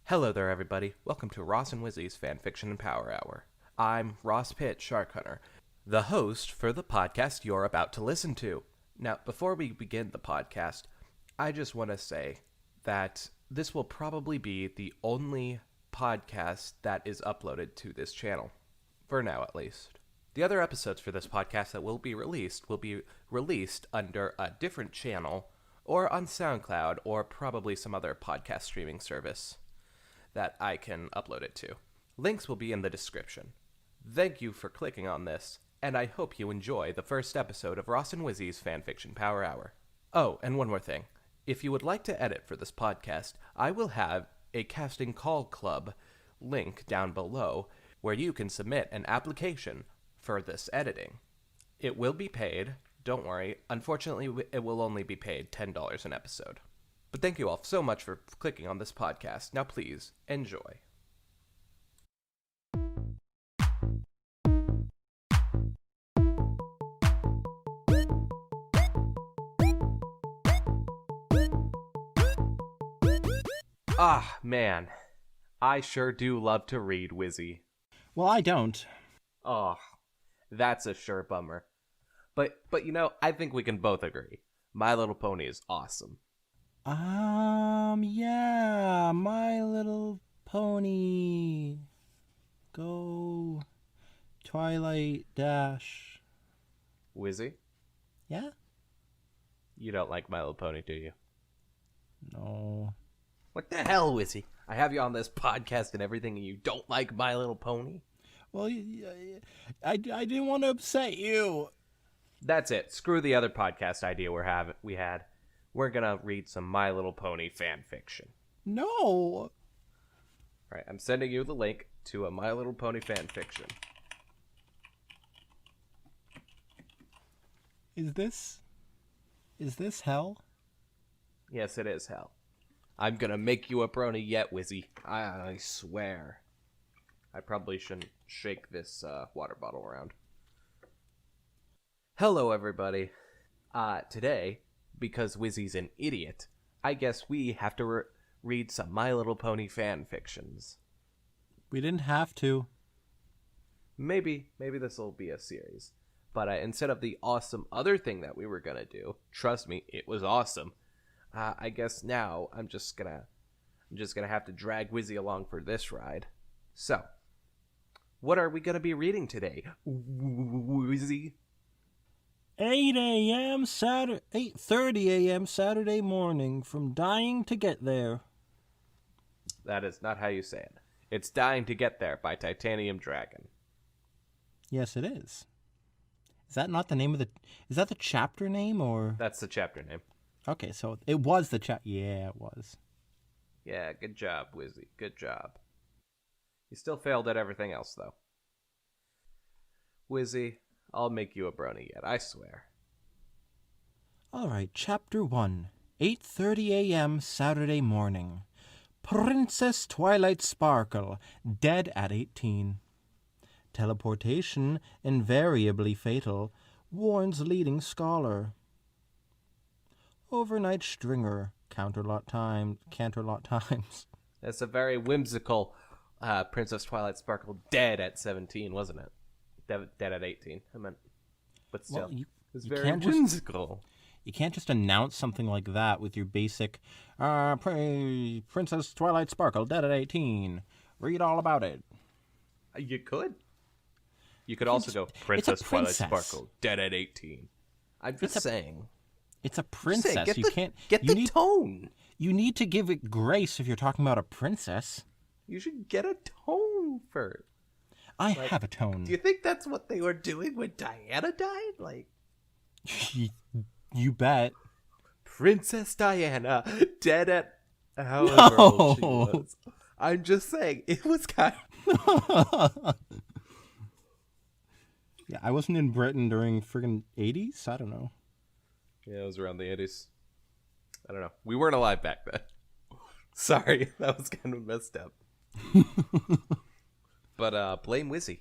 Hello there, everybody. Welcome to Ross and Wizzy's Fanfiction and Power Hour. I'm Ross Pitt, Shark Hunter, the host for the podcast you're about to listen to. Now, before we begin the podcast, I just want to say that this will probably be the only podcast that is uploaded to this channel, for now at least. The other episodes for this podcast that will be released under a different channel or on SoundCloud or probably some other podcast streaming service that I can upload it to. Links will be in the description. Thank you for clicking on this, and I hope you enjoy the first episode of Ross and Wizzy's Fanfiction Power Hour. Oh, and one more thing. If you would like to edit for this podcast, I will have a casting call club link down below where you can submit an application for this editing. It will be paid, don't worry. Unfortunately, it will only be paid $10 an episode. But thank you all so much for clicking on this podcast. Now please, enjoy. Ah, man. I sure do love to read, Wizzy. Well, I don't. Oh, that's a sure bummer. But you know, I think we can both agree. My Little Pony is awesome. Yeah, My Little Pony. Go Twilight Dash. Wizzy? Yeah? You don't like My Little Pony, do you? No. What the hell, Wizzy? I have you on this podcast and everything, and you don't like My Little Pony? Well, I didn't want to upset you. That's it. Screw the other podcast idea we had. We're gonna read some My Little Pony fan fiction. No. All right, I'm sending you the link to a My Little Pony fan fiction. Is this hell? Yes, it is hell. I'm gonna make you a brony yet, Wizzy. I swear. I probably shouldn't shake this water bottle around. Hello, everybody. Today, because Wizzy's an idiot, I guess we have to read some My Little Pony fan fictions. We didn't have to. Maybe this will be a series. But instead of the awesome other thing that we were gonna do, trust me, it was awesome. I guess now I'm just gonna have to drag Wizzy along for this ride. So, what are we gonna be reading today, Wizzy? 8:30 a.m. Saturday morning, from dying to get there. That is not how you say it. It's Dying to Get There by Titanium Dragon. Yes, it is. Is that not the name of is that the chapter name, or? That's the chapter name. Okay, so it was the Yeah, it was. Yeah, good job, Wizzy. Good job. You still failed at everything else, though. Wizzy, I'll make you a brony yet, I swear. All right, Chapter 1, 8:30 a.m. Saturday morning. Princess Twilight Sparkle, dead at 18. Teleportation, invariably fatal, warns leading scholar. Overnight stringer, Canterlot times. That's a very whimsical Princess Twilight Sparkle dead at 17, wasn't it? Dead at 18, I meant. But still, well, it's very whimsical. You can't just announce something like that with your basic, Princess Twilight Sparkle, dead at 18. Read all about it. You could. You could also go, Princess Twilight Sparkle, dead at 18. I'm just saying. It's a princess. Get the tone. You need to give it grace if you're talking about a princess. You should get a tone first. I have a tone. Do you think that's what they were doing when Diana died? Like, you bet. Princess Diana, dead at however old she was. I'm just saying, it was kind of... Yeah, I wasn't in Britain during friggin' 80s? I don't know. Yeah, it was around the 80s. I don't know. We weren't alive back then. Sorry, that was kind of messed up. But blame Wizzy.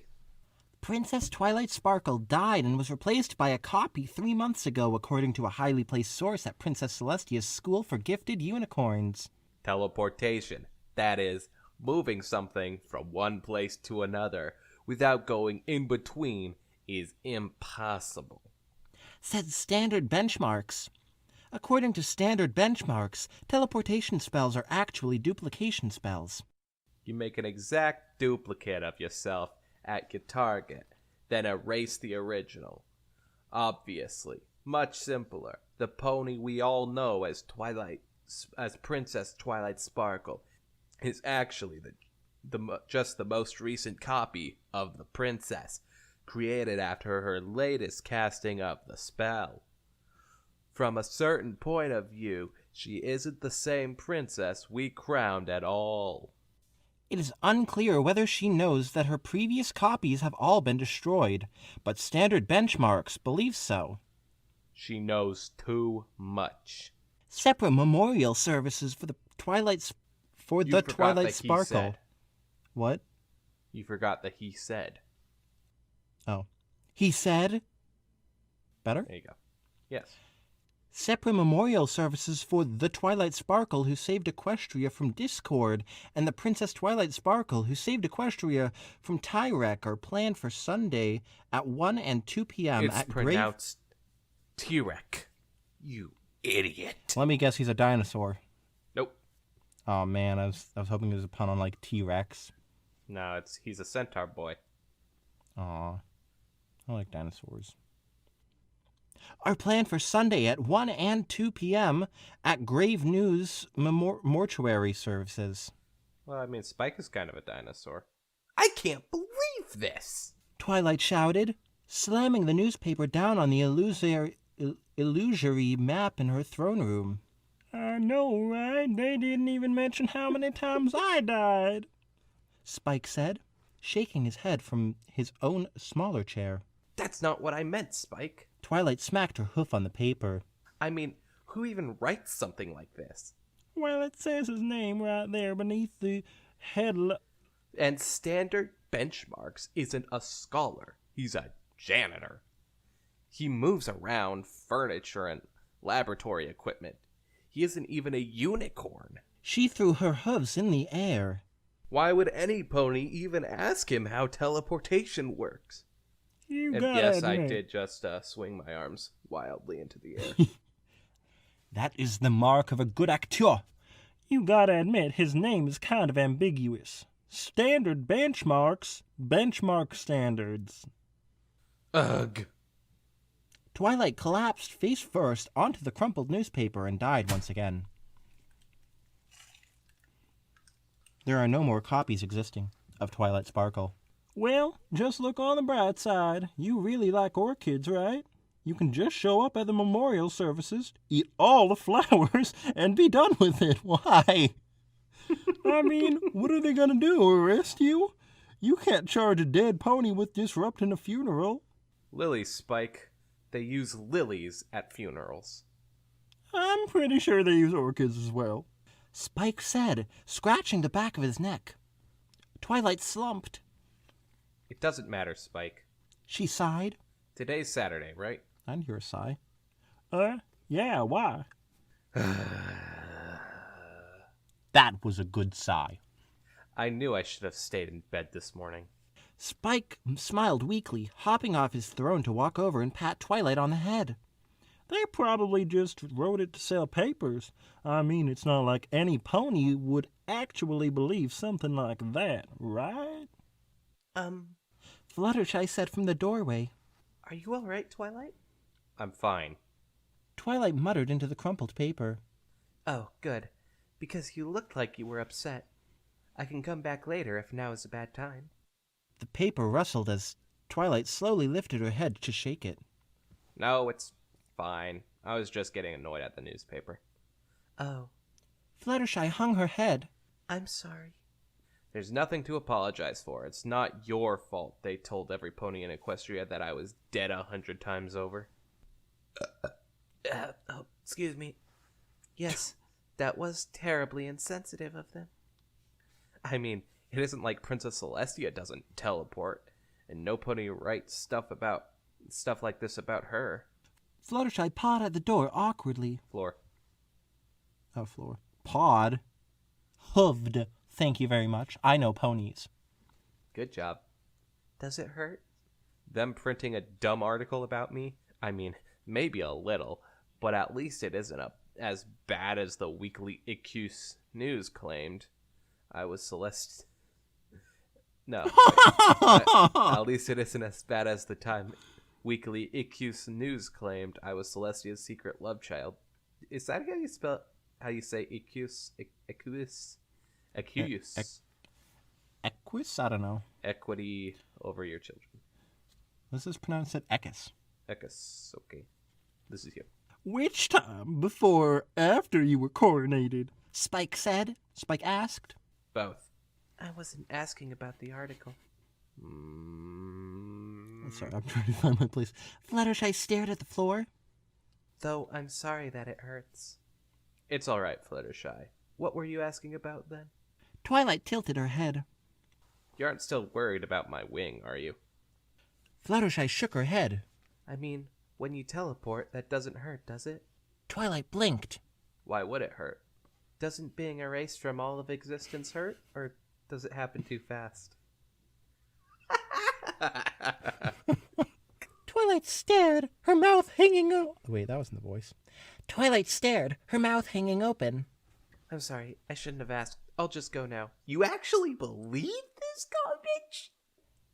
Princess Twilight Sparkle died and was replaced by a copy 3 months ago, according to a highly placed source at Princess Celestia's School for Gifted Unicorns. Teleportation. That is moving something from one place to another without going in between is impossible. Said standard benchmarks. According to standard benchmarks, teleportation spells are actually duplication spells. You make an exact duplicate of yourself at your target, then erase the original. Obviously, much simpler. The pony we all know as Princess Twilight Sparkle is actually just the most recent copy of the princess, created after her latest casting of the spell. From a certain point of view, she isn't the same princess we crowned at all. It is unclear whether she knows that her previous copies have all been destroyed, but standard benchmarks believe so. She knows too much. Separate memorial services for the Twilight Sparkle. Said. What? You forgot that he said. Oh. He said? Better? There you go. Yes. Separate memorial services for the Twilight Sparkle who saved Equestria from Discord and the Princess Twilight Sparkle who saved Equestria from Tyrek are planned for Sunday at 1 and 2 p.m. It's at pronounced Tyrek. You idiot. Let me guess he's a dinosaur. Nope. Oh man, I was hoping it was a pun on like T-Rex. No, he's a centaur boy. Aw. I like dinosaurs. Are planned for Sunday at 1 and 2 p.m. at Grave News Mortuary Services. Well, I mean, Spike is kind of a dinosaur. I can't believe this! Twilight shouted, slamming the newspaper down on the illusory map in her throne room. I know, right? They didn't even mention how many times I died, Spike said, shaking his head from his own smaller chair. That's not what I meant, Spike. Twilight smacked her hoof on the paper. I mean, who even writes something like this? Well, it says his name right there beneath the headline. And standard benchmarks isn't a scholar. He's a janitor. He moves around furniture and laboratory equipment. He isn't even a unicorn. She threw her hooves in the air. Why would any pony even ask him how teleportation works? Yes, I did just swing my arms wildly into the air. That is the mark of a good actor. You gotta admit, his name is kind of ambiguous. Standard benchmarks, benchmark standards. Ugh. Twilight collapsed face first onto the crumpled newspaper and died once again. There are no more copies existing of Twilight Sparkle. Well, just look on the bright side. You really like orchids, right? You can just show up at the memorial services, eat all the flowers, and be done with it. Why? I mean, what are they gonna do, arrest you? You can't charge a dead pony with disrupting a funeral. Lilies, Spike. They use lilies at funerals. I'm pretty sure they use orchids as well, Spike said, scratching the back of his neck. Twilight slumped. It doesn't matter, Spike. She sighed. Today's Saturday, right? I didn't hear a sigh. Yeah, why? That was a good sigh. I knew I should have stayed in bed this morning. Spike smiled weakly, hopping off his throne to walk over and pat Twilight on the head. They probably just wrote it to sell papers. I mean, it's not like any pony would actually believe something like that, right? Fluttershy said from the doorway. Are you all right, Twilight? I'm fine. Twilight muttered into the crumpled paper. Oh, good. Because you looked like you were upset. I can come back later if now is a bad time. The paper rustled as Twilight slowly lifted her head to shake it. No, it's fine. I was just getting annoyed at the newspaper. Oh. Fluttershy hung her head. I'm sorry. There's nothing to apologize for. It's not your fault they told every pony in Equestria that I was dead 100 times over. Oh, excuse me. Yes, that was terribly insensitive of them. I mean, it isn't like Princess Celestia doesn't teleport, and no pony writes stuff like this about her. Fluttershy pawed at the door awkwardly. Floor. Oh, floor. Pawed. Hooved Thank you very much. I know ponies. Good job. Does it hurt? Them printing a dumb article about me? I mean, maybe a little, but at least it isn't as bad as the Weekly Icuse News claimed. I was Celeste. No. At least it isn't as bad as the time Weekly Icuse News claimed I was Celestia's secret love child. Is that how you say Icuse? Icuse? Equus? I don't know. Equity over your children. Let's just pronounce it Equus. Equus. Okay. This is you. Which time, before or after you were coronated? Spike said. Spike asked. Both. I wasn't asking about the article. Sorry, I'm trying to find my place. Fluttershy stared at the floor. Though I'm sorry that it hurts. It's all right, Fluttershy. What were you asking about then? Twilight tilted her head. You aren't still worried about my wing, are you? Fluttershy shook her head. I mean, when you teleport, that doesn't hurt, does it? Twilight blinked. Why would it hurt? Doesn't being erased from all of existence hurt? Or does it happen too fast? Twilight stared, her mouth hanging open. Wait, that wasn't the voice. Twilight stared, her mouth hanging open. I'm sorry, I shouldn't have asked. I'll just go now. You actually believe this garbage?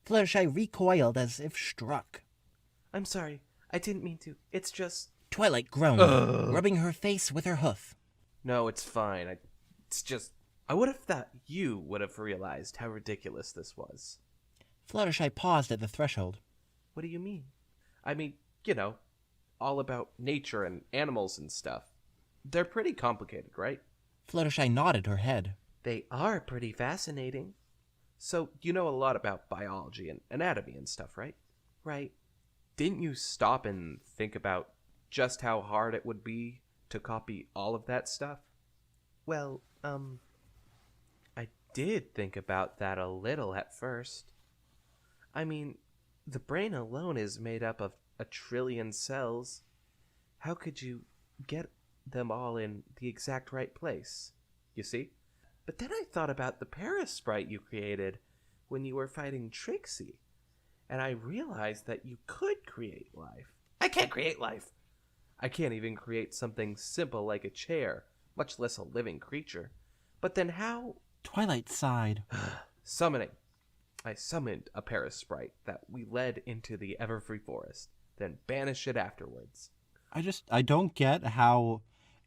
Fluttershy recoiled as if struck. I'm sorry, I didn't mean to. It's just... Twilight groaned, rubbing her face with her hoof. No, it's fine. It's just... I would have thought you would have realized how ridiculous this was. Fluttershy paused at the threshold. What do you mean? I mean, you know, all about nature and animals and stuff. They're pretty complicated, right? Fluttershy nodded her head. They are pretty fascinating. So, you know a lot about biology and anatomy and stuff, right? Right. Didn't you stop and think about just how hard it would be to copy all of that stuff? Well, I did think about that a little at first. I mean, the brain alone is made up of 1 trillion cells. How could you get them all in the exact right place? You see? But then I thought about the Paris sprite you created when you were fighting Trixie, and I realized that you could create life. I can't create life! I can't even create something simple like a chair, much less a living creature. But then how... Twilight sighed. Summoning. I summoned a Paris sprite that we led into the Everfree Forest, then banished it afterwards. I don't get how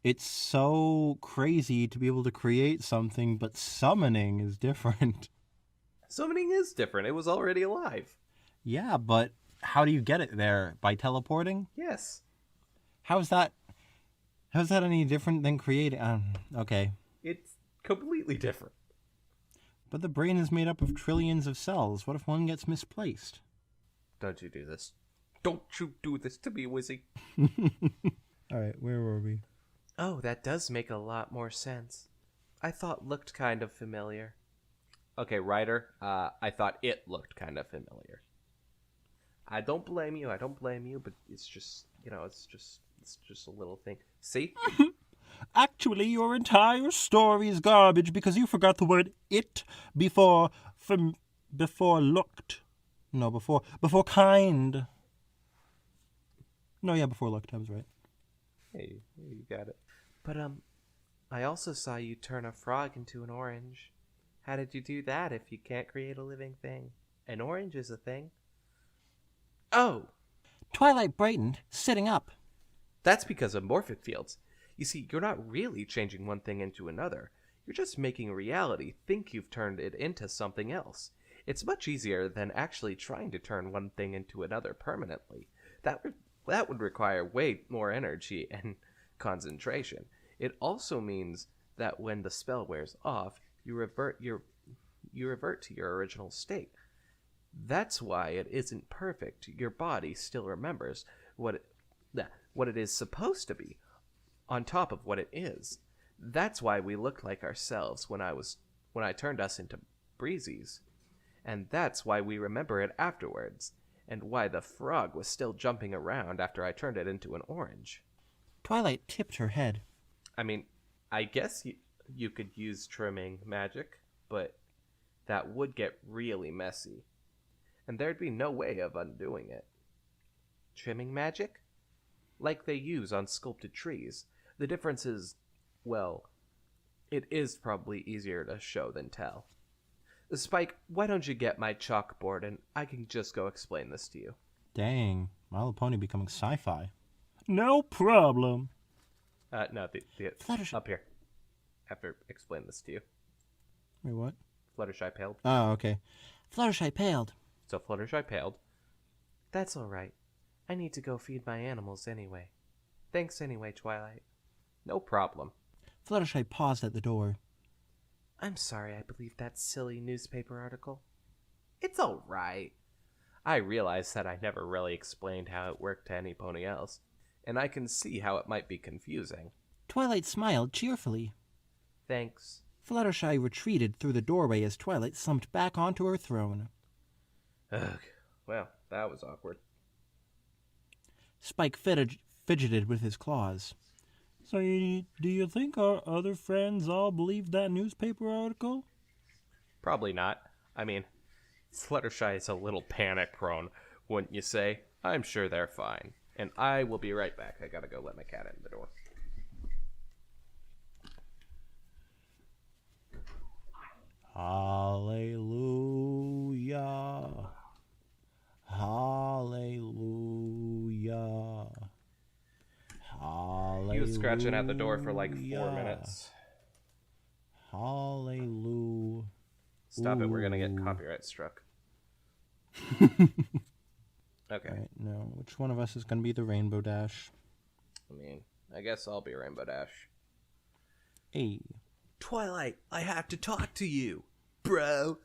it's so crazy to be able to create something, but summoning is different. Summoning is different. It was already alive. Yeah, but how do you get it there? By teleporting? Yes. How's that any different than creating? Okay. It's completely different. But the brain is made up of trillions of cells. What if one gets misplaced? Don't you do this. Don't you do this to me, Wizzy. All right, where were we? Oh, that does make a lot more sense. I thought looked kind of familiar. Okay, writer, I thought it looked kind of familiar. I don't blame you, but it's just, it's just a little thing. See? Actually, your entire story is garbage because you forgot the word "it" before looked. No, before kind. No, yeah, before looked. I was right. Hey, you got it. But, I also saw you turn a frog into an orange. How did you do that if you can't create a living thing? An orange is a thing. Oh! Twilight brightened, sitting up. That's because of morphic fields. You see, you're not really changing one thing into another. You're just making reality think you've turned it into something else. It's much easier than actually trying to turn one thing into another permanently. That would require way more energy and concentration. It also means that when the spell wears off, you revert to your original state. That's why it isn't perfect. Your body still remembers what it is supposed to be, on top of what it is. That's why we looked like ourselves when I turned us into breezies. And that's why we remember it afterwards, and why the frog was still jumping around after I turned it into an orange. Twilight tipped her head. I mean, I guess you could use trimming magic. but that would get really messy, and there'd be no way of undoing it. Trimming magic? Like they use on sculpted trees. The difference is, well, it is probably easier to show than tell. Spike, why don't you get my chalkboard and I can just go explain this to you? Dang, My Little Pony becoming sci-fi. No problem. No, Fluttershy. up here. After explain this to you. Wait, what? Fluttershy paled. Oh, okay. Fluttershy paled. So Fluttershy paled. That's all right. I need to go feed my animals anyway. Thanks anyway, Twilight. No problem. Fluttershy paused at the door. I'm sorry I believed that silly newspaper article. It's all right. I realize that I never really explained how it worked to any pony else, and I can see how it might be confusing. Twilight smiled cheerfully. Thanks. Fluttershy retreated through the doorway as Twilight slumped back onto her throne. Ugh. Well, that was awkward. Spike fidgeted with his claws. So, do you think our other friends all believed that newspaper article? Probably not. I mean, Fluttershy is a little panic-prone, wouldn't you say? I'm sure they're fine. And I will be right back. I gotta go let my cat in the door. Hallelujah. Hallelujah. Hallelujah. He was scratching at the door for like 4 minutes. Hallelujah. Stop it, we're gonna get copyright struck. Okay. Right, now, which one of us is going to be the Rainbow Dash? I mean, I guess I'll be Rainbow Dash. Hey. Twilight, I have to talk to you, bro.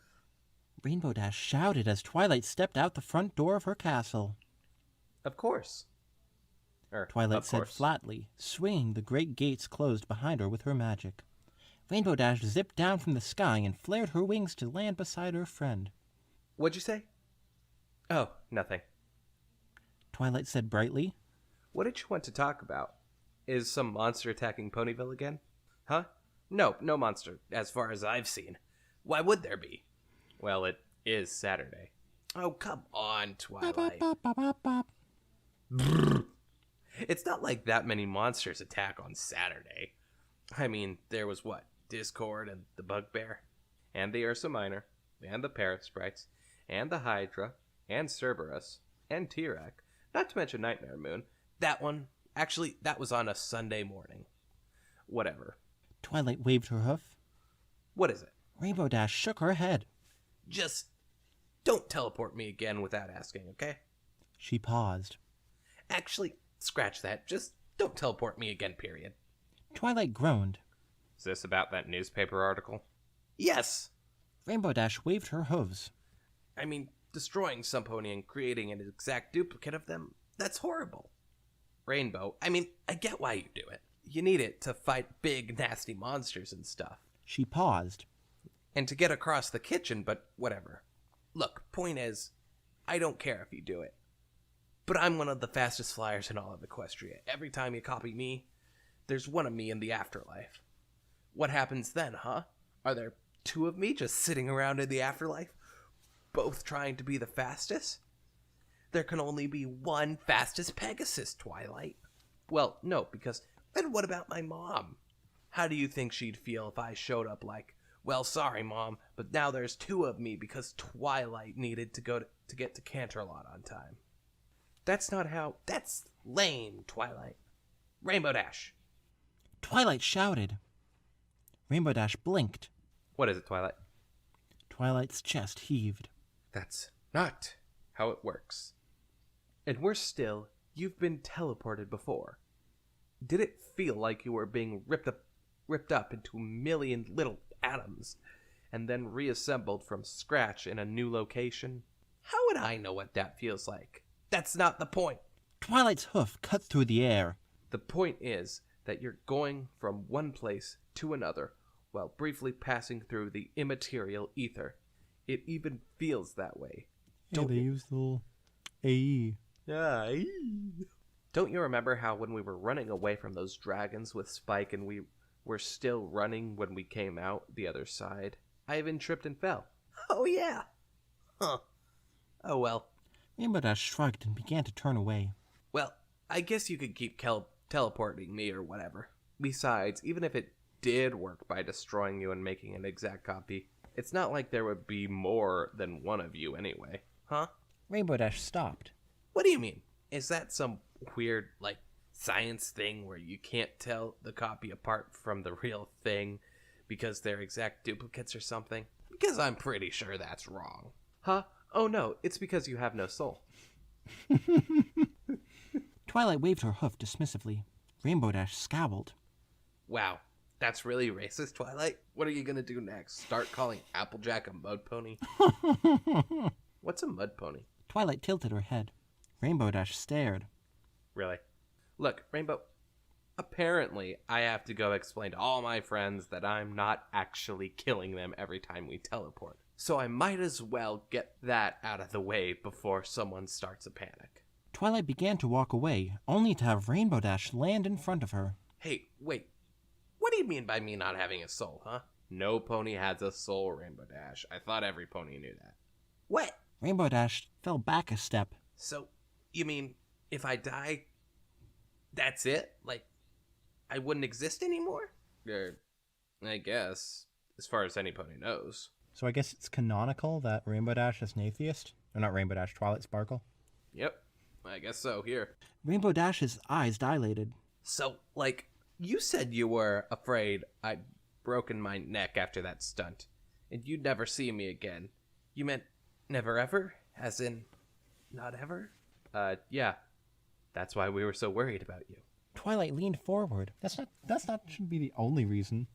Rainbow Dash shouted as Twilight stepped out the front door of her castle. Of course. Twilight said flatly, swinging the great gates closed behind her with her magic. Rainbow Dash zipped down from the sky and flared her wings to land beside her friend. What'd you say? Oh, nothing. Twilight said brightly. What did you want to talk about? Is some monster attacking Ponyville again? Huh? No monster, as far as I've seen. Why would there be? Well, it is Saturday. Oh, come on, Twilight. Bop, bop, bop, bop. It's not like that many monsters attack on Saturday. I mean, there was what? Discord and the Bugbear, and the Ursa Minor, and the Parrot Sprites, and the Hydra, and Cerberus, and T-Rex, not to mention Nightmare Moon. That one, actually, that was on a Sunday morning. Whatever. Twilight waved her hoof. What is it? Rainbow Dash shook her head. Just don't teleport me again without asking, okay? She paused. Actually, scratch that. Just don't teleport me again, period. Twilight groaned. Is this about that newspaper article? Yes! Rainbow Dash waved her hooves. I mean, destroying some pony and creating an exact duplicate of them, that's horrible. Rainbow, I mean, I get why you do it. You need it to fight big, nasty monsters and stuff. She paused. And to get across the kitchen, but whatever. Look, point is, I don't care if you do it. But I'm one of the fastest flyers in all of Equestria. Every time you copy me, there's one of me in the afterlife. What happens then, huh? Are there two of me just sitting around in the afterlife, both trying to be the fastest? There can only be one fastest Pegasus, Twilight. Well, no, because then what about my mom? How do you think she'd feel if I showed up like, well, sorry, Mom, but now there's two of me because Twilight needed to get to Canterlot on time. That's not how... That's lame, Twilight. Rainbow Dash. Twilight shouted. Rainbow Dash blinked. What is it, Twilight? Twilight's chest heaved. That's not how it works. And worse still, you've been teleported before. Did it feel like you were being ripped up into a million little atoms and then reassembled from scratch in a new location? How would I know what that feels like? That's not the point. Twilight's hoof cut through the air. The point is that you're going from one place to another while briefly passing through the immaterial ether. It even feels that way. Yeah, they used the little AE. Don't you remember how when we were running away from those dragons with Spike and we were still running when we came out the other side? I even tripped and fell. Oh, yeah. Huh. Oh, well. Rainbow Dash shrugged and began to turn away. Well, I guess you could keep teleporting me or whatever. Besides, even if it did work by destroying you and making an exact copy, it's not like there would be more than one of you anyway. Huh? Rainbow Dash stopped. What do you mean? Is that some weird, science thing where you can't tell the copy apart from the real thing because they're exact duplicates or something? Because I'm pretty sure that's wrong. Huh? Oh no, it's because you have no soul. Twilight waved her hoof dismissively. Rainbow Dash scowled. Wow, that's really racist, Twilight. What are you gonna do next? Start calling Applejack a mud pony? What's a mud pony? Twilight tilted her head. Rainbow Dash stared. Really? Look, Rainbow, apparently I have to go explain to all my friends that I'm not actually killing them every time we teleport. So I might as well get that out of the way before someone starts a panic. Twilight began to walk away, only to have Rainbow Dash land in front of her. Hey, wait. What do you mean by me not having a soul, huh? No pony has a soul, Rainbow Dash. I thought every pony knew that. What? Rainbow Dash fell back a step. So, you mean, if I die, that's it? I wouldn't exist anymore? I guess, as far as any pony knows. So I guess it's canonical that Rainbow Dash is an atheist? Or not Rainbow Dash, Twilight Sparkle? Yep, I guess so, here. Rainbow Dash's eyes dilated. So, you said you were afraid I'd broken my neck after that stunt, and you'd never see me again. You meant never ever? As in, not ever? Yeah. That's why we were so worried about you. Twilight leaned forward. That's not shouldn't be the only reason.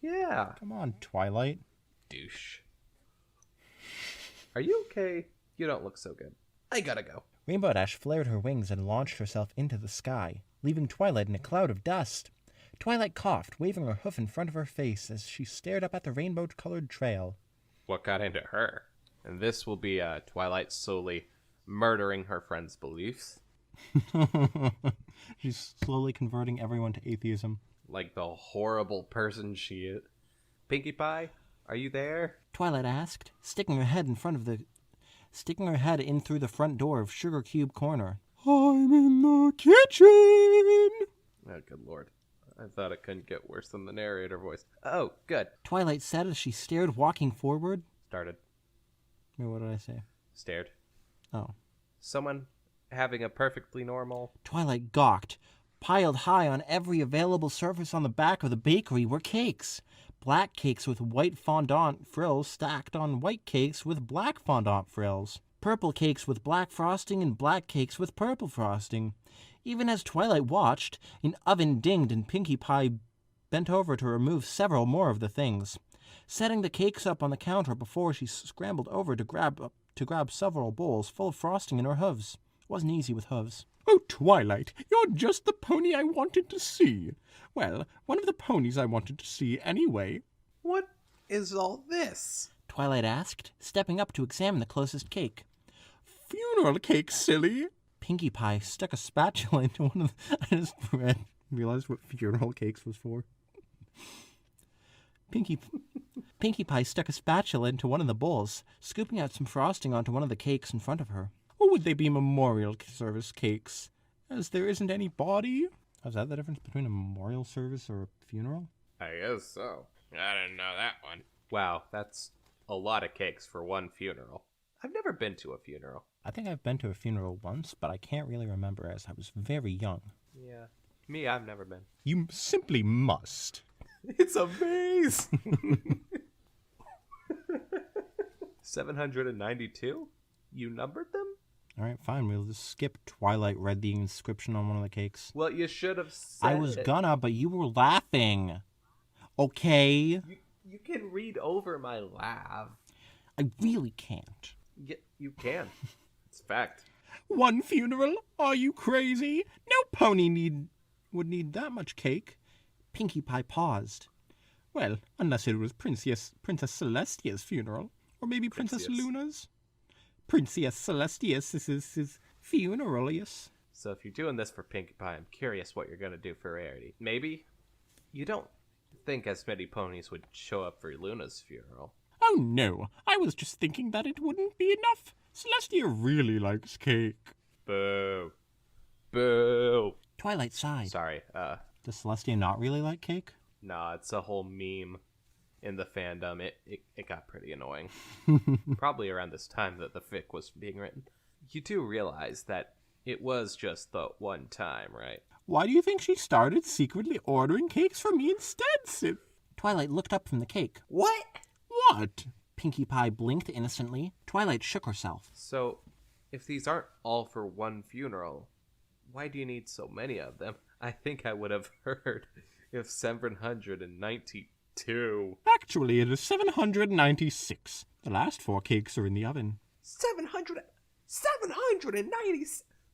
Yeah. Come on, Twilight. Douche. Are you okay? You don't look so good. I gotta go. Rainbow Dash flared her wings and launched herself into the sky, leaving Twilight in a cloud of dust. Twilight coughed, waving her hoof in front of her face as she stared up at the rainbow-colored trail. What got into her? And this will be Twilight slowly murdering her friend's beliefs. She's slowly converting everyone to atheism. Like the horrible person she is. Pinkie Pie, are you there? Twilight asked, sticking her head in through the front door of Sugar Cube Corner. I'm in the kitchen! Oh, good lord. I thought it couldn't get worse than the narrator voice. Oh, good. Twilight said as she stared, walking forward. Started. Wait, what did I say? Stared. Oh. Someone having a perfectly normal... Twilight gawked. Piled high on every available surface on the back of the bakery were cakes. Black cakes with white fondant frills stacked on white cakes with black fondant frills. Purple cakes with black frosting and black cakes with purple frosting. Even as Twilight watched, an oven dinged and Pinkie Pie bent over to remove several more of the things. Setting the cakes up on the counter before she scrambled over to grab several bowls full of frosting in her hooves. It wasn't easy with hooves. Oh, Twilight, you're just the pony I wanted to see. Well, one of the ponies I wanted to see anyway. What is all this? Twilight asked, stepping up to examine the closest cake. Funeral cake, silly. Pinkie Pie stuck a spatula into one of the... I just realized what funeral cakes was for. Pinkie Pie stuck a spatula into one of the bowls, scooping out some frosting onto one of the cakes in front of her. Or would they be memorial service cakes, as there isn't any body? Is that the difference between a memorial service or a funeral? I guess so. I didn't know that one. Wow, that's a lot of cakes for one funeral. I've never been to a funeral. I think I've been to a funeral once, but I can't really remember as I was very young. Yeah. Me, I've never been. You simply must. It's a maze! 792? You numbered them? All right, fine. We'll just skip. Twilight read the inscription on one of the cakes. Well, you should have said I was gonna, but you were laughing. Okay? You can read over my laugh. I really can't. You can. It's fact. One funeral? Are you crazy? No pony would need that much cake. Pinkie Pie paused. Well, unless it was Princess Celestia's funeral. Or maybe Princess Luna's. Princess Celestia's is funeral, yes. So if you're doing this for Pinkie Pie, I'm curious what you're going to do for Rarity. Maybe you don't think as many ponies would show up for Luna's funeral. Oh, no, I was just thinking that it wouldn't be enough. Celestia really likes cake. Boo. Boo. Twilight sighed. Sorry, Does Celestia not really like cake? nah, it's a whole meme in the fandom. It got pretty annoying. Probably around this time that the fic was being written. You do realize that it was just the one time, right? Why do you think she started secretly ordering cakes for me instead, Sid? Twilight looked up from the cake. What? What? Pinkie Pie blinked innocently. Twilight shook herself. So, if these aren't all for one funeral, why do you need so many of them? I think I would have heard if 792. Actually, it is 796. The last 4 cakes are in the oven. 790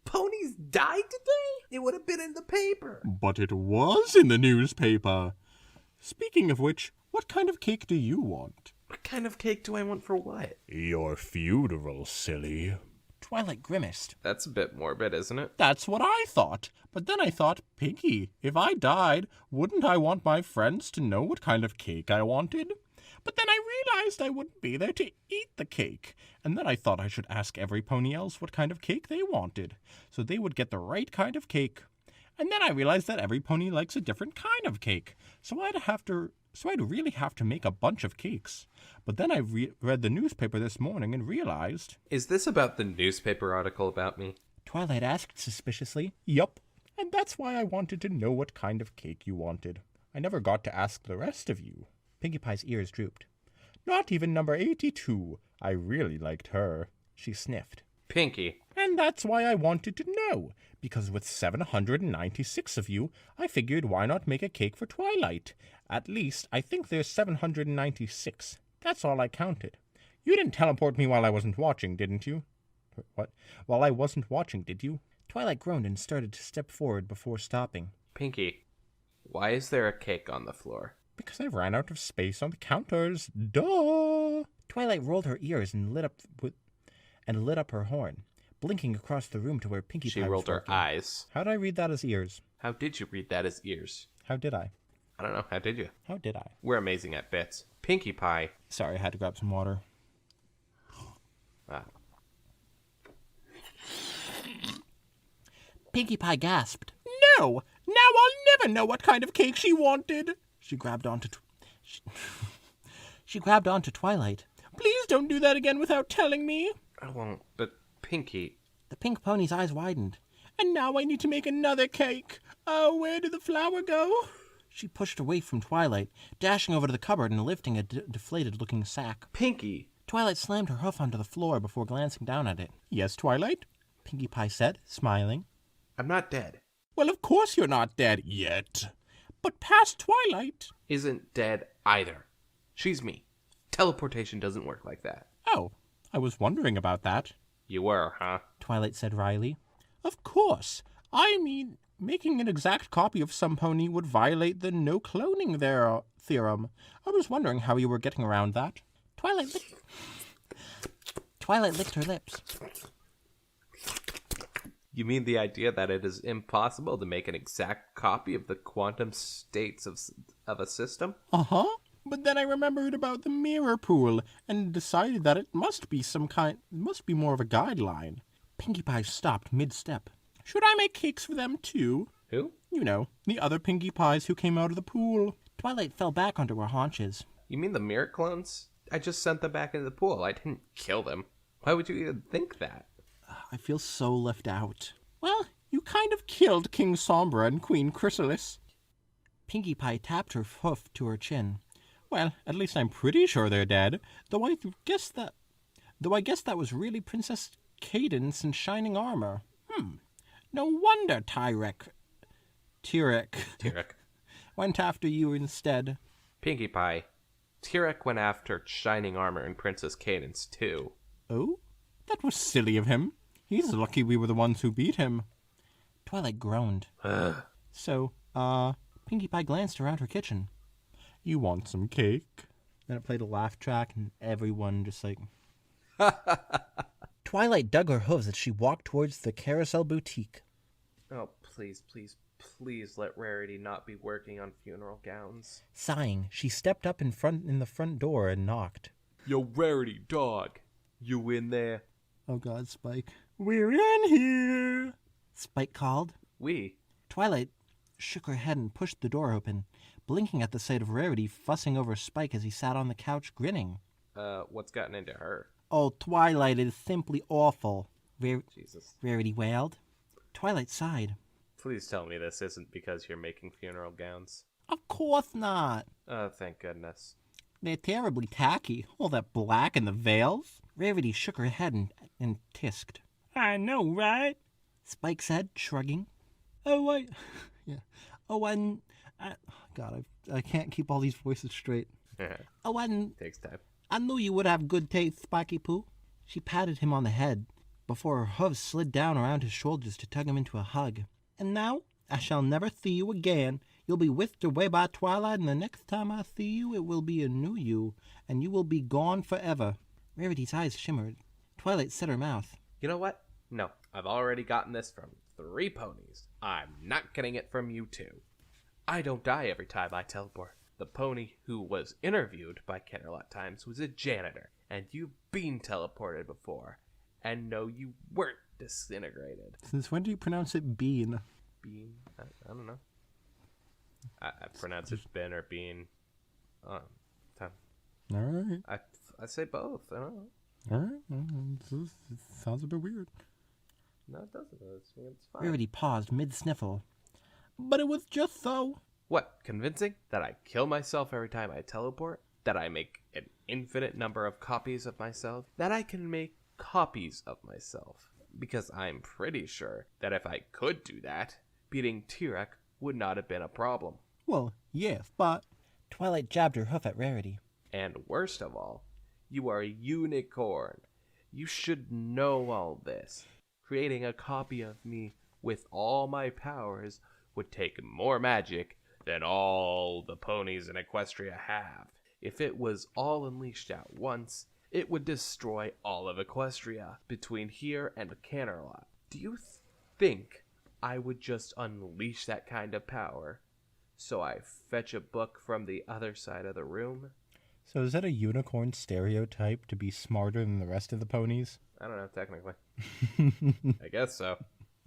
ponies died today? It would have been in the paper. But it was in the newspaper. Speaking of which, what kind of cake do you want? What kind of cake do I want for what? Your funeral, silly. Twilight grimaced. That's a bit morbid, isn't it? That's what I thought. But then I thought, Pinky, if I died, wouldn't I want my friends to know what kind of cake I wanted? But then I realized I wouldn't be there to eat the cake. And then I thought I should ask every pony else what kind of cake they wanted, so they would get the right kind of cake. And then I realized that every pony likes a different kind of cake, so I'd really have to make a bunch of cakes. But then I read the newspaper this morning and realized... Is this about the newspaper article about me? Twilight asked suspiciously. Yup. And that's why I wanted to know what kind of cake you wanted. I never got to ask the rest of you. Pinkie Pie's ears drooped. Not even number 82. I really liked her. She sniffed. Pinky. And that's why I wanted to know. Because with 796 of you, I figured why not make a cake for Twilight. At least, I think there's 796. That's all I counted. You didn't teleport me while I wasn't watching, didn't you? What? While I wasn't watching, did you? Twilight groaned and started to step forward before stopping. Up, why is there a cake on the floor? Because I ran out of space on the counters. Duh! Twilight rolled her ears and lit up her horn, blinking across the room to where Pinkie Pie was She rolled her working. eyes. How did I read that as ears? How did you read that as ears? How did I? I don't know. How did you? How did I? We're amazing at bits. Pinkie Pie. Sorry, I had to grab some water. Ah. Pinkie Pie gasped. No! Now I'll never know what kind of cake she wanted. She grabbed onto she grabbed onto Twilight. Please don't do that again without telling me. I won't, but Pinky. The pink pony's eyes widened. And now I need to make another cake. Oh, where did the flour go? She pushed away from Twilight, dashing over to the cupboard and lifting a deflated-looking sack. Pinky! Twilight slammed her hoof onto the floor before glancing down at it. Yes, Twilight? Pinkie Pie said, smiling. I'm not dead. Well, of course you're not dead yet. But past Twilight... Isn't dead either. She's me. Teleportation doesn't work like that. Oh, I was wondering about that. You were, huh? Twilight said wryly. Of course. I mean, making an exact copy of some pony would violate the no cloning there theorem. I was wondering how you were getting around that. Twilight licked her lips. You mean the idea that it is impossible to make an exact copy of the quantum states of a system? Uh-huh. But then I remembered about the mirror pool and decided that it must be more of a guideline. Pinkie Pie stopped mid-step. Should I make cakes for them too? Who? You know, the other Pinkie Pies who came out of the pool. Twilight fell back onto her haunches. You mean the mirror clones? I just sent them back into the pool. I didn't kill them. Why would you even think that? I feel so left out. Well, you kind of killed King Sombra and Queen Chrysalis. Pinkie Pie tapped her hoof to her chin. Well, at least I'm pretty sure they're dead. Though I guess that was really Princess Cadence in shining armor. No wonder Tyrek went after you instead. Pinkie Pie. Tyrek went after shining armor and Princess Cadence too. Oh? That was silly of him. He's lucky we were the ones who beat him. Twilight groaned. So, Pinkie Pie glanced around her kitchen. You want some cake? Then it played a laugh track, and everyone just like... Twilight dug her hooves as she walked towards the Carousel Boutique. Oh, please, please, please let Rarity not be working on funeral gowns. Sighing, she stepped up in the front door and knocked. Yo, Rarity, dog. You in there? Oh God, Spike. We're in here, Spike called. We? Twilight shook her head and pushed the door open, blinking at the sight of Rarity fussing over Spike as he sat on the couch grinning. What's gotten into her? Oh, Twilight is simply awful, Jesus. Rarity wailed. Twilight sighed. Please tell me this isn't because you're making funeral gowns. Of course not. Oh, thank goodness. They're terribly tacky, all that black and the veils. Rarity shook her head and tisked. I know, right? Spike said, shrugging. God, I can't keep all these voices straight. Takes time. I knew you would have good taste, Spiky Poo. She patted him on the head before her hooves slid down around his shoulders to tug him into a hug. And now, I shall never see you again. You'll be whisked away by twilight, and the next time I see you, it will be a new you, and you will be gone forever. Rarity's eyes shimmered. Twilight set her mouth. You know what? No, I've already gotten this from 3 ponies. I'm not getting it from you 2. I don't die every time I teleport. The pony who was interviewed by Canterlot Times was a janitor, and you've been teleported before. And no, you weren't disintegrated. Since when do you pronounce it bean? Bean? I don't know. I pronounce it Ben or Bean. All right. I say both. I don't know. All right. It sounds a bit weird. No, it doesn't. It's fine. Rarity paused mid-sniffle. But it was just so. What, convincing? That I kill myself every time I teleport? That I make an infinite number of copies of myself? That I can make copies of myself? Because I'm pretty sure that if I could do that, beating Tirek would not have been a problem. Well, yes, but... Twilight jabbed her hoof at Rarity. And worst of all, you are a unicorn. You should know all this. Creating a copy of me with all my powers would take more magic than all the ponies in Equestria have. If it was all unleashed at once, it would destroy all of Equestria between here and Canterlot. Do you think I would just unleash that kind of power so I fetch a book from the other side of the room? So is that a unicorn stereotype to be smarter than the rest of the ponies? I don't know, technically. I guess so.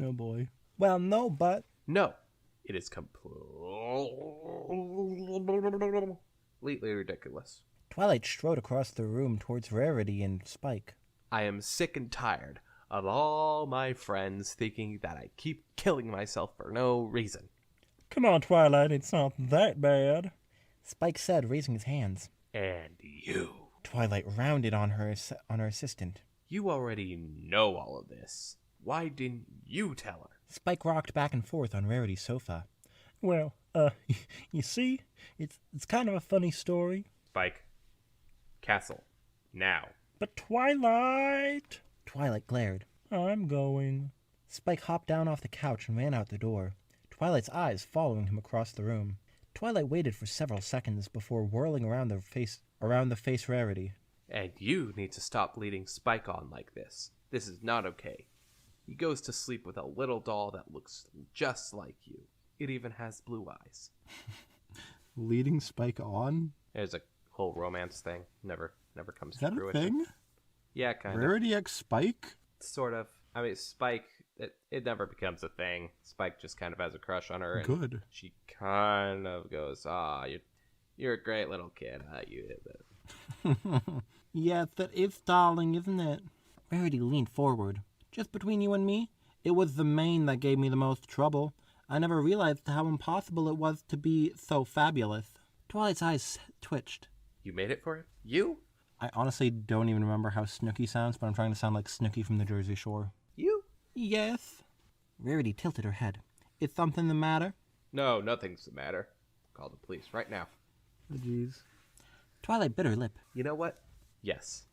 Oh boy. Well, no, but... No, it is completely ridiculous. Twilight strode across the room towards Rarity and Spike. I am sick and tired of all my friends thinking that I keep killing myself for no reason. Come on, Twilight, it's not that bad, Spike said, raising his hands. And you. Twilight rounded on her assistant. You already know all of this. Why didn't you tell her? Spike rocked back and forth on Rarity's sofa. Well, you see, it's kind of a funny story. Spike. Castle. Now. But Twilight! Twilight glared. I'm going. Spike hopped down off the couch and ran out the door, Twilight's eyes following him across the room. Twilight waited for several seconds before whirling around the face Rarity. And you need to stop leading Spike on like this. This is not okay. He goes to sleep with a little doll that looks just like you. It even has blue eyes. Leading Spike on? There's a whole romance thing. Never comes Is to that fruition. a thing? Yeah, kind of. Rarity X Spike? Sort of. I mean, Spike, it never becomes a thing. Spike just kind of has a crush on her. And Good. she kind of goes, you're a great little kid. You did that. Yes, that is darling, isn't it? Rarity leaned forward. Just between you and me, it was the mane that gave me the most trouble. I never realized how impossible it was to be so fabulous. Twilight's eyes twitched. You made it for him? You? I honestly don't even remember how Snooky sounds, but I'm trying to sound like Snooky from the Jersey Shore. You? Yes. Rarity tilted her head. Is something the matter? No, nothing's the matter. Call the police right now. Oh, jeez. Twilight bit her lip. You know what? Yes.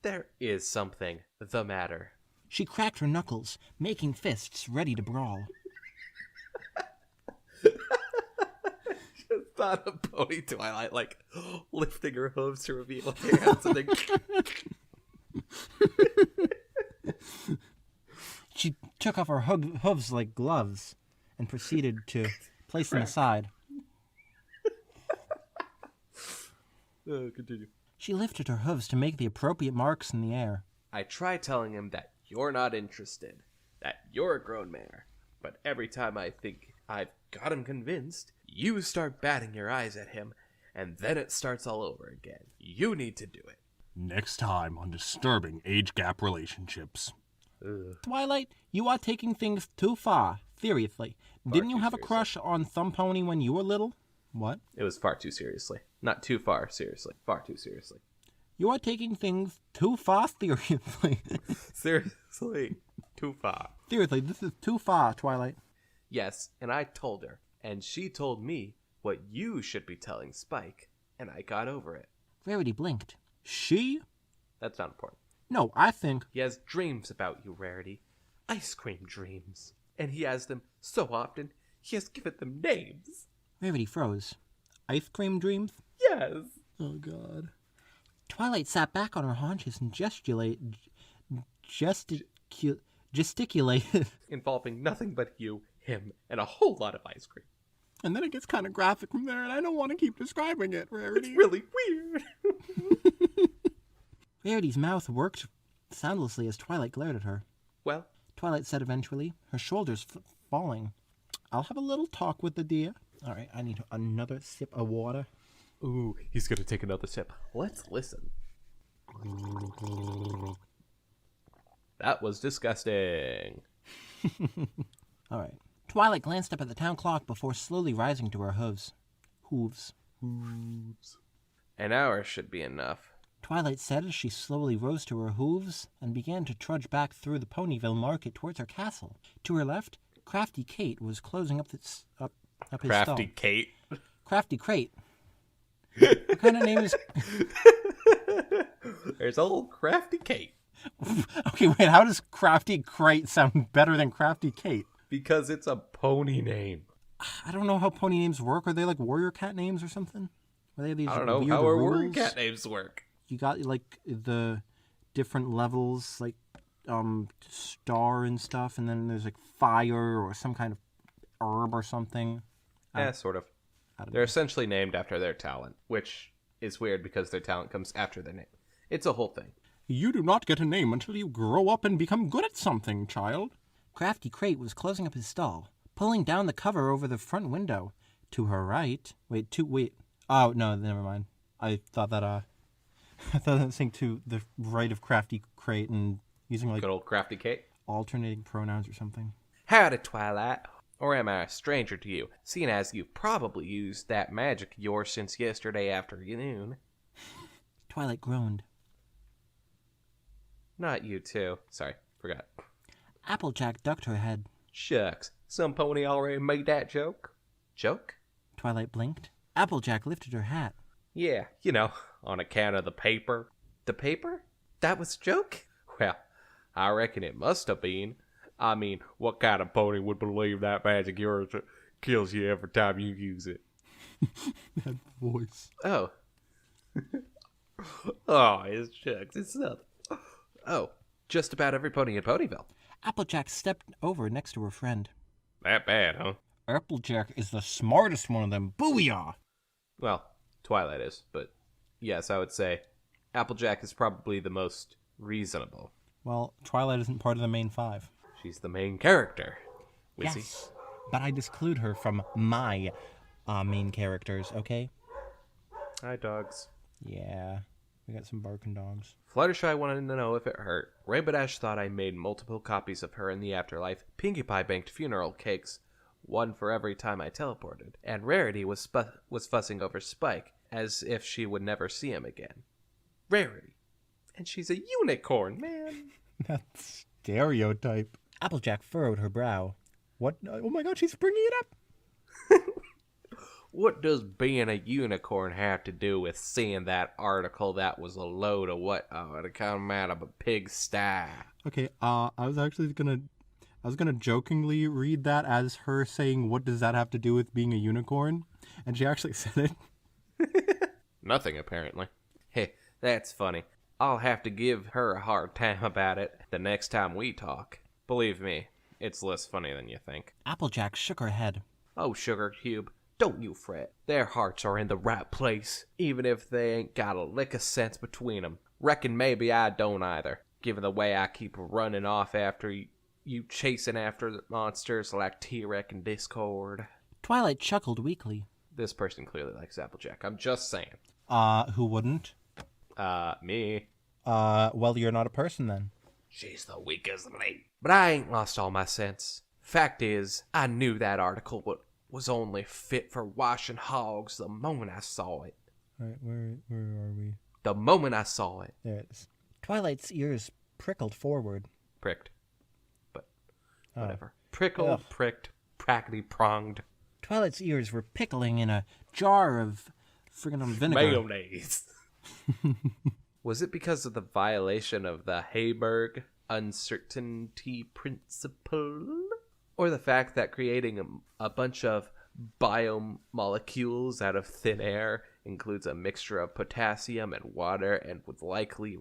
There is something the matter. She cracked her knuckles, making fists ready to brawl. Just thought of Pony Twilight, like, lifting her hooves to reveal hands and then... She took off her hooves like gloves and proceeded to place them aside. Continue. She lifted her hooves to make the appropriate marks in the air. I try telling him that you're not interested, that you're a grown mare, but every time I think I've got him convinced, you start batting your eyes at him, and then it starts all over again. You need to do it. Next time on Disturbing Age Gap Relationships. Ugh. Twilight, you are taking things too far. Seriously. Didn't you too have a seriously. crush on some pony when you were little? What? It was far too seriously. Not too far seriously. Far too seriously. You are taking things too far seriously. Seriously. Too far. Seriously, this is too far, Twilight. Yes, and I told her, and she told me what you should be telling Spike, and I got over it. Rarity blinked. She? That's not important. No, I think... He has dreams about you, Rarity. Ice cream dreams. And he has them so often, he has given them names. Rarity froze. Ice cream dreams? Yes. Oh, God. Twilight sat back on her haunches and gesticulated. Involving nothing but you, him, and a whole lot of ice cream. And then it gets kind of graphic from there, and I don't want to keep describing it, Rarity. It's really weird. Rarity's mouth worked soundlessly as Twilight glared at her. Well, Twilight said eventually, her shoulders falling. I'll have a little talk with the dear. All right, I need another sip of water. ooh, he's gonna take another sip. Let's listen. That was disgusting. All right. Twilight glanced up at the town clock before slowly rising to her hooves. Hooves. An hour should be enough. Twilight said as she slowly rose to her hooves and began to trudge back through the Ponyville market towards her castle. To her left, Crafty Kate was closing up his Crafty stall. Kate. Crafty Crate. What kind of name is... There's old Crafty Kate. Okay, wait, how does Crafty Crate sound better than Crafty Kate? Because it's a pony name. I don't know how pony names work. Are they like warrior cat names or something? Are they these I don't know weird how our rules? warrior cat names work. You got like the different levels, like star and stuff, and then there's like fire or some kind of herb or something. Yeah, sort of. They're essentially named after their talent, which is weird because their talent comes after their name. It's a whole thing. You do not get a name until you grow up and become good at something, child. Crafty Crate was closing up his stall, pulling down the cover over the front window. To her right... Wait. Oh, no, never mind. I thought that I was saying to the right of Crafty Crate and using like Good old Crafty Kate. alternating pronouns or something. Howdy, Twilight. Or am I a stranger to you, seeing as you've probably used that magic of yours since yesterday afternoon? Twilight groaned. Not you, too. Sorry, forgot. Applejack ducked her head. Shucks, some pony already made that joke. Joke? Twilight blinked. Applejack lifted her hat. Yeah, you know, on account of the paper. The paper? That was a joke? Well, I reckon it must have been. I mean, what kind of pony would believe that magic of yours kills you every time you use it? That voice. Oh. Oh, it's shucks, it's nothing. Oh, just about every pony in Ponyville. Applejack stepped over next to her friend. That bad, huh? Applejack is the smartest one of them. Booyah! Well, Twilight is, but yes, I would say Applejack is probably the most reasonable. Well, Twilight isn't part of the main five. She's the main character. Wizzy. Yes, but I disclude her from my main characters, okay? Hi, dogs. Yeah, we got some barking dogs. Fluttershy wanted to know if it hurt. Rainbow Dash thought I made multiple copies of her in the afterlife. Pinkie Pie banked funeral cakes, one for every time I teleported. And Rarity was fussing over Spike, as if she would never see him again. Rarity. And she's a unicorn, man. That's stereotype. Applejack furrowed her brow. What? Oh my god, she's bringing it up! What does being a unicorn have to do with seeing that article that was a load of what? Oh, it come out of a pigsty. Okay, I was gonna jokingly read that as her saying, "What does that have to do with being a unicorn?" And she actually said it. Nothing, apparently. Hey, that's funny. I'll have to give her a hard time about it the next time we talk. Believe me, it's less funny than you think. Applejack shook her head. Oh, Sugar Cube, Don't you fret. Their hearts are in the right place, even if they ain't got a lick of sense between 'em. Reckon maybe I don't either, given the way I keep running off after you chasing after the monsters like T-Rex and Discord. Twilight chuckled weakly. This person clearly likes Applejack. I'm just saying. Who wouldn't? Me. Well, you're not a person then. She's the weakest link. But I ain't lost all my sense. Fact is, I knew that article was only fit for washing hogs the moment I saw it. All right, where are we? The moment I saw it. There it is. Twilight's ears prickled forward. Pricked. But whatever. Oh. Prickled, Ugh. pricked, prackety-pronged. Twilight's ears were pickling in a jar of friggin' vinegar. Mayonnaise. Was it because of the violation of the Heiberg uncertainty principle? Or the fact that creating a bunch of biomolecules out of thin air includes a mixture of potassium and water and would likely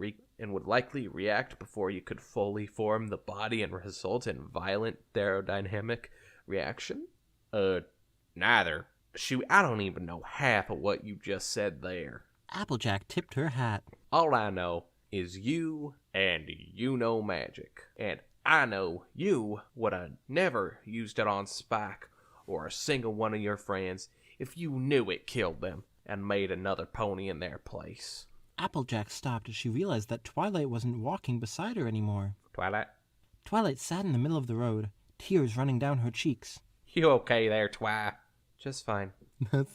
react before you could fully form the body and result in violent thermodynamic reaction? Neither. Shoot, I don't even know half of what you just said there. Applejack tipped her hat. All I know is you and you know magic. And I know you would have never used it on Spike or a single one of your friends if you knew it killed them and made another pony in their place. Applejack stopped as she realized that Twilight wasn't walking beside her anymore. Twilight? Twilight sat in the middle of the road, tears running down her cheeks. You okay there, Twi? Just fine. That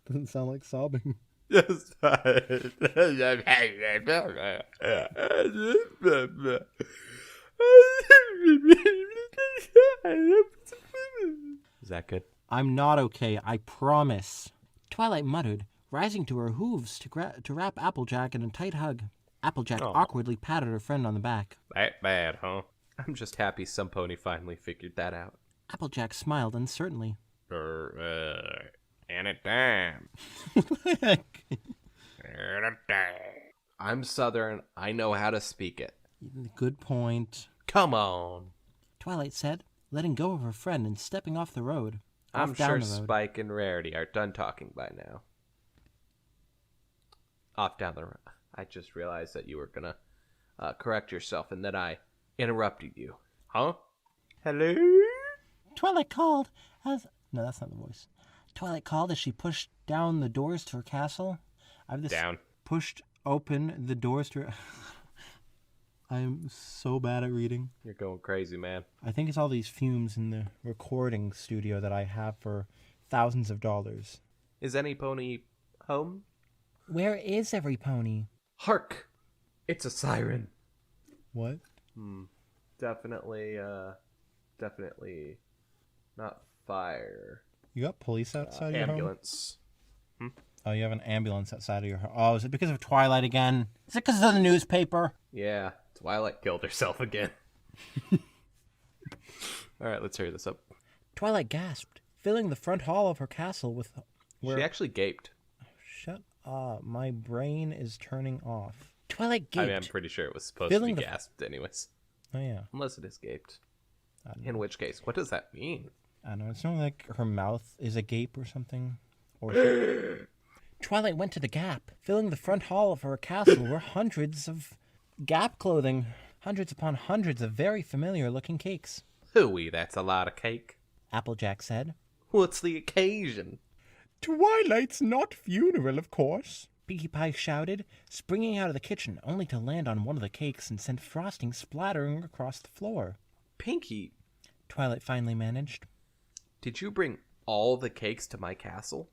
doesn't sound like sobbing. Just fine. Is that good? I'm not okay, I promise. Twilight muttered, rising to her hooves to wrap Applejack in a tight hug. Applejack awkwardly patted her friend on the back. That bad, huh? I'm just happy some pony finally figured that out. Applejack smiled uncertainly. Anytime. I'm Southern. I know how to speak it. Good point. Come on. Twilight said, letting go of her friend and stepping off the road. I'm sure Spike and Rarity are done talking by now. Off down the road. I just realized that you were gonna correct yourself and that I interrupted you. Huh? Hello? Twilight called as... No, that's not the voice. Twilight called as she pushed down the doors to her castle. Down. Pushed open the doors to her... I'm so bad at reading. You're going crazy, man. I think it's all these fumes in the recording studio that I have for thousands of dollars. Is any pony home? Where is every pony? Hark! It's a siren. What? Definitely not fire. You got police outside your home? Ambulance. Oh, you have an ambulance outside of your home. Oh, is it because of Twilight again? Is it because of the newspaper? Yeah, Twilight killed herself again. All right, let's hurry this up. Twilight gasped, filling the front hall of her castle with... She actually gaped. Shut up. My brain is turning off. Twilight gaped. I mean, I'm pretty sure it was supposed to be gasped anyways. Oh, yeah. Unless it is gaped. In which case, what does that mean? I don't know. It's not like her mouth is agape or something. Or Twilight went to the Gap. Filling the front hall of her castle were hundreds of Gap clothing. Hundreds upon hundreds of very familiar-looking cakes. Hooey, that's a lot of cake. Applejack said. What's the occasion? Twilight's not funeral, of course. Pinkie Pie shouted, springing out of the kitchen, only to land on one of the cakes and send frosting splattering across the floor. Pinkie, Twilight finally managed. Did you bring all the cakes to my castle?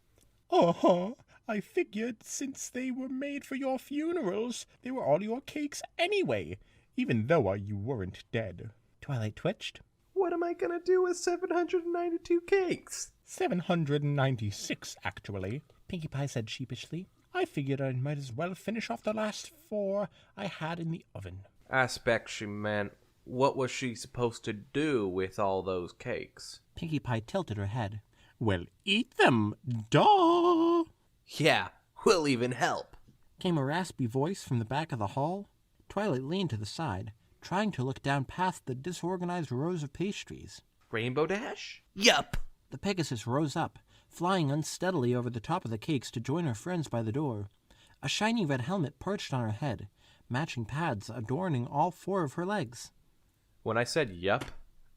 Uh-huh. I figured since they were made for your funerals, they were all your cakes anyway, even though you weren't dead. Twilight twitched. What am I gonna do with 792 cakes? 796, actually. Pinkie Pie said sheepishly. I figured I might as well finish off the last 4 I had in the oven. I expect she meant, what was she supposed to do with all those cakes? Pinkie Pie tilted her head. Well, eat them, duh! Yeah, we'll even help. Came a raspy voice from the back of the hall. Twilight leaned to the side, trying to look down past the disorganized rows of pastries. Rainbow Dash? Yup. The Pegasus rose up, flying unsteadily over the top of the cakes to join her friends by the door. A shiny red helmet perched on her head, matching pads adorning all 4 of her legs. When I said yup,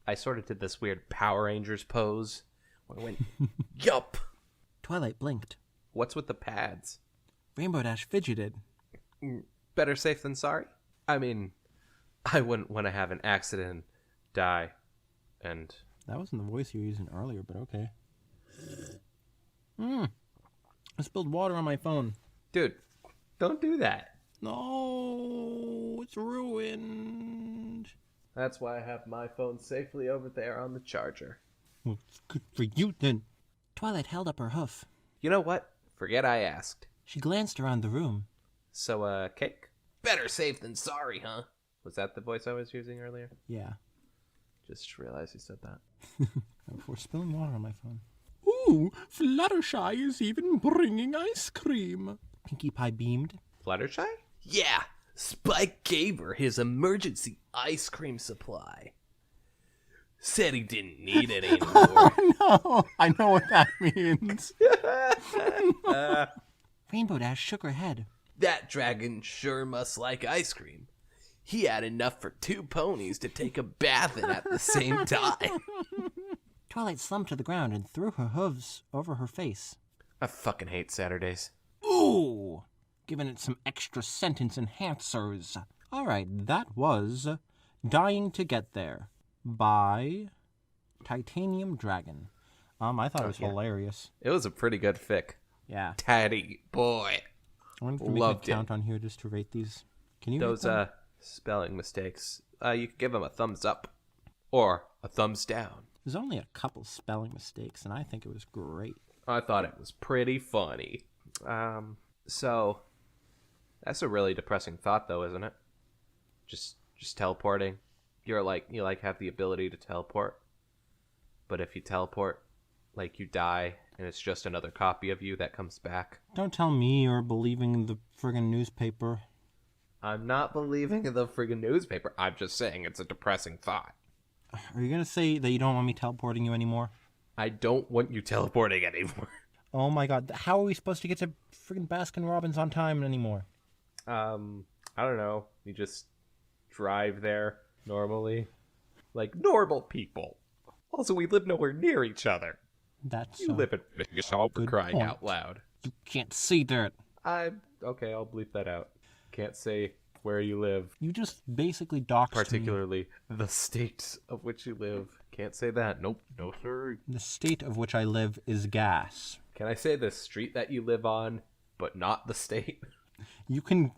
I sort of did this weird Power Rangers pose. When I went, yup! Twilight blinked. What's with the pads? Rainbow Dash fidgeted. Better safe than sorry? I mean, I wouldn't want to have an accident, die, and... That wasn't the voice you were using earlier, but okay. I spilled water on my phone. Dude, don't do that. No, it's ruined. That's why I have my phone safely over there on the charger. Well, it's good for you then. Twilight held up her hoof. You know what? Forget I asked. She glanced around the room. So, cake? Better safe than sorry, huh? Was that the voice I was using earlier? Yeah. Just realized you said that. Before spilling water on my phone. Ooh, Fluttershy is even bringing ice cream. Pinkie Pie beamed. Fluttershy? Yeah, Spike gave her his emergency ice cream supply. Said he didn't need it anymore. No, I know what that means. Rainbow Dash shook her head. That dragon sure must like ice cream. He had enough for 2 ponies to take a bath in at the same time. Twilight slumped to the ground and threw her hooves over her face. I fucking hate Saturdays. Ooh! Giving it some extra sentence enhancers. Alright, that was Dying to Get There by Titanium Dragon. I thought it was hilarious. It was a pretty good fic. Yeah. Taddy boy. I wonder if we Loved make a count on here just to rate these. Can you Those rate them? spelling mistakes. You could give them a thumbs up or a thumbs down. There's only a couple spelling mistakes, and I think it was great. I thought it was pretty funny. So that's a really depressing thought, though, isn't it? Just teleporting. You have the ability to teleport, but if you teleport, like, you die, and it's just another copy of you that comes back. Don't tell me you're believing the friggin' newspaper. I'm not believing in the friggin' newspaper. I'm just saying it's a depressing thought. Are you gonna say that you don't want me teleporting you anymore? I don't want you teleporting anymore. Oh my god, how are we supposed to get to friggin' Baskin Robbins on time anymore? I don't know. You just drive there normally. Like normal people. Also, we live nowhere near each other. That's You live in Vegas, for good crying point. out loud. You can't see that. Okay, I'll bleep that out. Can't say where you live, You just basically doxed me. particularly the state of which you live. Can't say that. Nope, no sir. The state of which I live is gas. Can I say the street that you live on, but not the state? You can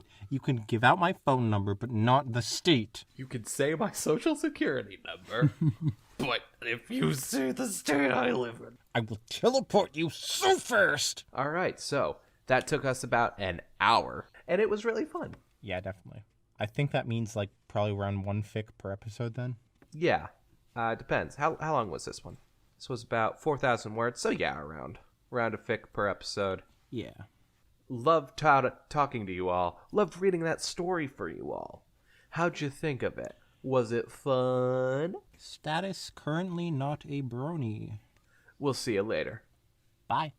give out my phone number, but not the state. You could say my social security number, but if you say the state I live in. I will teleport you so fast. All right, so that took us about an hour, and it was really fun. Yeah, definitely. I think that means like probably around 1 fic per episode then. Yeah, depends. How long was this one? This was about 4,000 words, so yeah, around a fic per episode. Yeah. Loved talking to you all. Loved reading that story for you all. How'd you think of it? Was it fun? Status currently not a brony. We'll see you later. Bye.